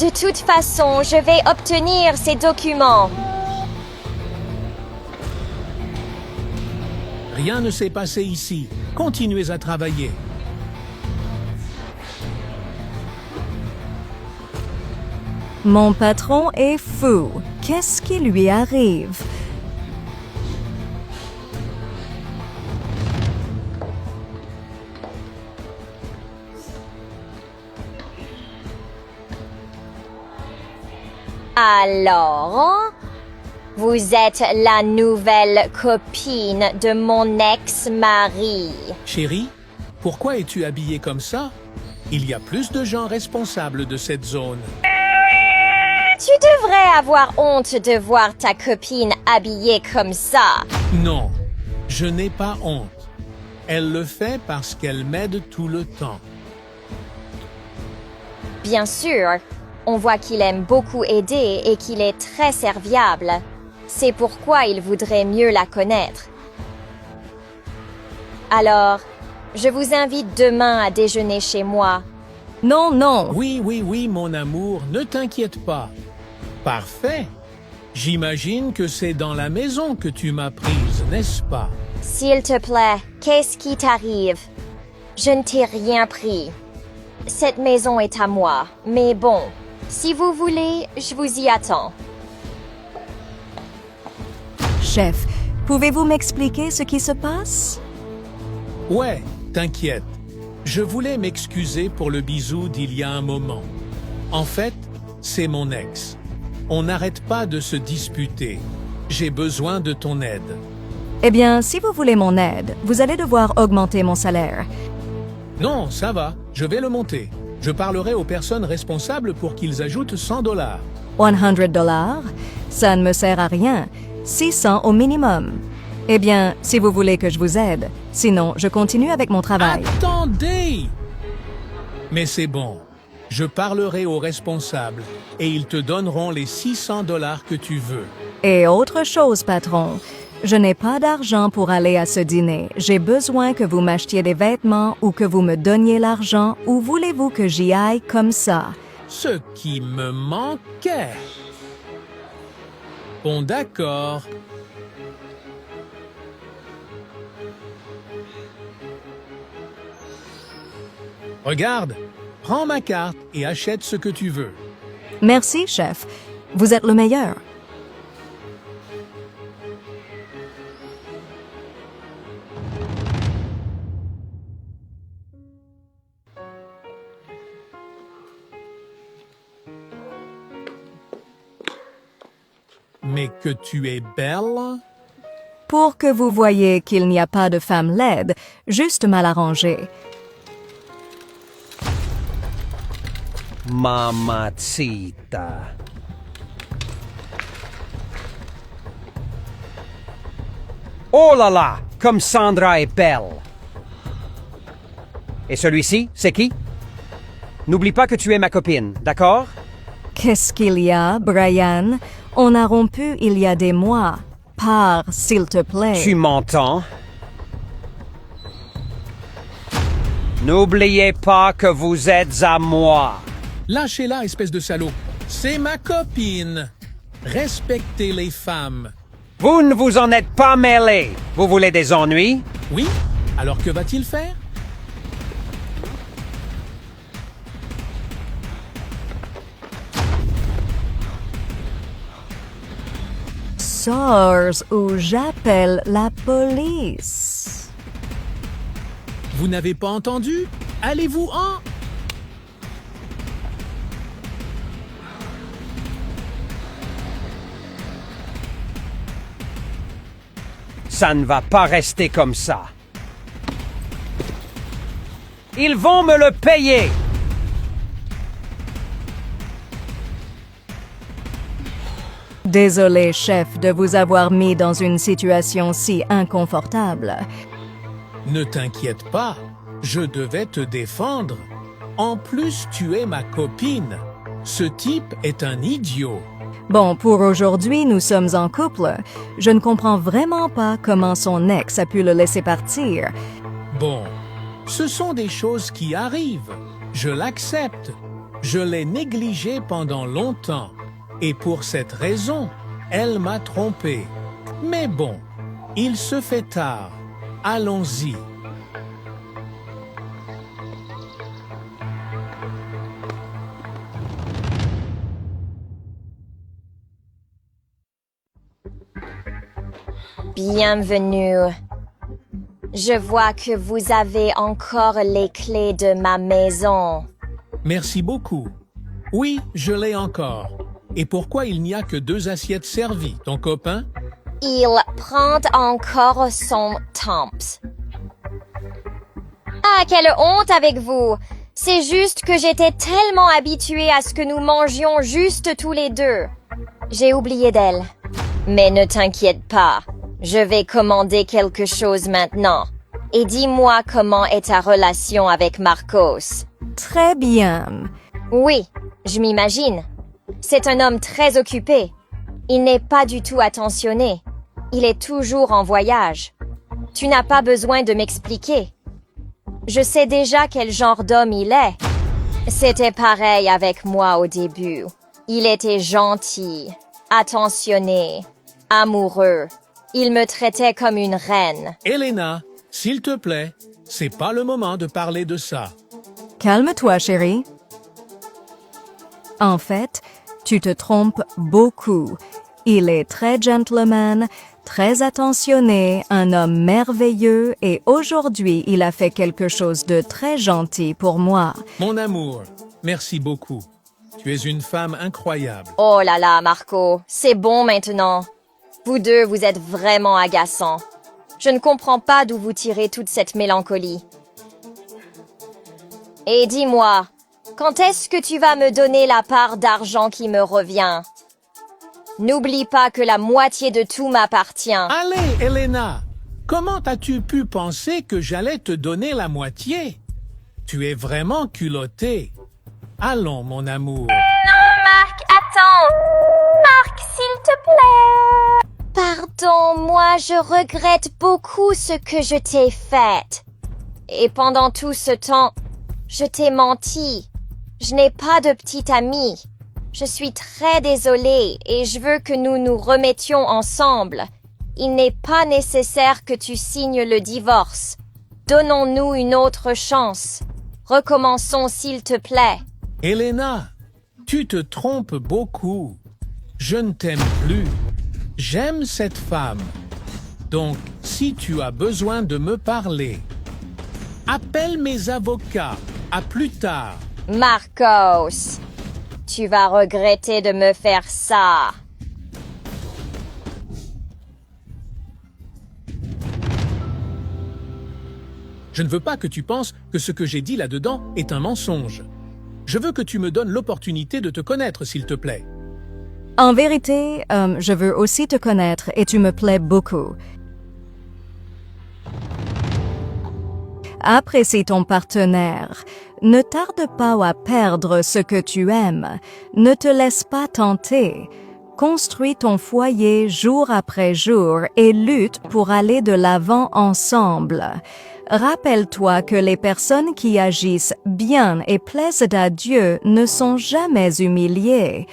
De toute façon, je vais obtenir ces documents. Rien ne s'est passé ici. Continuez à travailler. Mon patron est fou. Qu'est-ce qui lui arrive? Alors, vous êtes la nouvelle copine de mon ex-mari. Chérie, pourquoi es-tu habillée comme ça? Il y a plus de gens responsables de cette zone. Tu devrais avoir honte de voir ta copine habillée comme ça. Non, je n'ai pas honte. Elle le fait parce qu'elle m'aide tout le temps. Bien sûr, on voit qu'il aime beaucoup aider et qu'il est très serviable. C'est pourquoi il voudrait mieux la connaître. Alors, je vous invite demain à déjeuner chez moi. Non, non. Oui, oui, oui, mon amour, ne t'inquiète pas. Parfait. J'imagine que c'est dans la maison que tu m'as prise, n'est-ce pas? S'il te plaît, qu'est-ce qui t'arrive? Je ne t'ai rien pris. Cette maison est à moi, mais bon, si vous voulez, je vous y attends. Chef, pouvez-vous m'expliquer ce qui se passe? Ouais, t'inquiète. Je voulais m'excuser pour le bisou d'il y a un moment. En fait, c'est mon ex. On n'arrête pas de se disputer. J'ai besoin de ton aide. Eh bien, si vous voulez mon aide, vous allez devoir augmenter mon salaire. Non, ça va, je vais le monter. Je parlerai aux personnes responsables pour qu'ils ajoutent $100. 100 $? Ça ne me sert à rien. 600 au minimum. Eh bien, si vous voulez que je vous aide, sinon je continue avec mon travail. Attendez! Mais c'est bon. Je parlerai aux responsables et ils te donneront les $600 que tu veux. Et autre chose, patron, je n'ai pas d'argent pour aller à ce dîner. J'ai besoin que vous m'achetiez des vêtements ou que vous me donniez l'argent, ou voulez-vous que j'y aille comme ça? Ce qui me manquait. Bon, d'accord. Regarde, prends ma carte et achète ce que tu veux. Merci, chef. Vous êtes le meilleur. Mais que tu es belle? Pour que vous voyiez qu'il n'y a pas de femme laide, juste mal arrangée. Mamacita. Oh là là, comme Sandra est belle. Et celui-ci, c'est qui? N'oublie pas que tu es ma copine, d'accord? Qu'est-ce qu'il y a, Brian? On a rompu il y a des mois. Pars, s'il te plaît. Tu m'entends? N'oubliez pas que vous êtes à moi. Lâchez-la, espèce de salaud. C'est ma copine. Respectez les femmes. Vous ne vous en êtes pas mêlé. Vous voulez des ennuis? Oui? Alors que va-t-il faire? Sors ou j'appelle la police. Vous n'avez pas entendu? Allez-vous-en! Ça ne va pas rester comme ça. Ils vont me le payer. Désolé, chef, de vous avoir mis dans une situation si inconfortable. Ne t'inquiète pas, je devais te défendre. En plus, tu es ma copine. Ce type est un idiot. Bon, pour aujourd'hui, nous sommes en couple. Je ne comprends vraiment pas comment son ex a pu le laisser partir. Bon, ce sont des choses qui arrivent. Je l'accepte. Je l'ai négligée pendant longtemps, et pour cette raison, elle m'a trompé. Mais bon, il se fait tard. Allons-y. Bienvenue. Je vois que vous avez encore les clés de ma maison. Merci beaucoup. Oui, je l'ai encore. Et pourquoi il n'y a que 2 assiettes servies, ton copain? Il prend encore son temps. Ah, quelle honte avec vous! C'est juste que j'étais tellement habituée à ce que nous mangions juste tous les deux. J'ai oublié d'elle. Mais ne t'inquiète pas. Je vais commander quelque chose maintenant. Et dis-moi comment est ta relation avec Marcos. Très bien. Oui, je m'imagine. C'est un homme très occupé. Il n'est pas du tout attentionné. Il est toujours en voyage. Tu n'as pas besoin de m'expliquer. Je sais déjà quel genre d'homme il est. C'était pareil avec moi au début. Il était gentil, attentionné, amoureux. Il me traitait comme une reine. Elena, s'il te plaît, c'est pas le moment de parler de ça. Calme-toi, chérie. En fait, tu te trompes beaucoup. Il est très gentleman, très attentionné, un homme merveilleux et aujourd'hui, il a fait quelque chose de très gentil pour moi. Mon amour, merci beaucoup. Tu es une femme incroyable. Oh là là, Marco, c'est bon maintenant. Vous deux, vous êtes vraiment agaçants. Je ne comprends pas d'où vous tirez toute cette mélancolie. Et dis-moi, quand est-ce que tu vas me donner la part d'argent qui me revient? N'oublie pas que la moitié de tout m'appartient. Allez, Elena, comment as-tu pu penser que j'allais te donner la moitié? Tu es vraiment culottée. Allons, mon amour. Non, Marc, attends. Marc, s'il te plaît. Pardon, moi, je regrette beaucoup ce que je t'ai fait. Et pendant tout ce temps, je t'ai menti. Je n'ai pas de petite amie. Je suis très désolée et je veux que nous nous remettions ensemble. Il n'est pas nécessaire que tu signes le divorce. Donnons-nous une autre chance. Recommençons, s'il te plaît. Elena, tu te trompes beaucoup. Je ne t'aime plus. J'aime cette femme. Donc, si tu as besoin de me parler, appelle mes avocats. À plus tard. Marcos, tu vas regretter de me faire ça. Je ne veux pas que tu penses que ce que j'ai dit là-dedans est un mensonge. Je veux que tu me donnes l'opportunité de te connaître, s'il te plaît. En vérité, je veux aussi te connaître et tu me plais beaucoup. Apprécie ton partenaire. Ne tarde pas à perdre ce que tu aimes. Ne te laisse pas tenter. Construis ton foyer jour après jour et lutte pour aller de l'avant ensemble. Rappelle-toi que les personnes qui agissent bien et plaisent à Dieu ne sont jamais humiliées.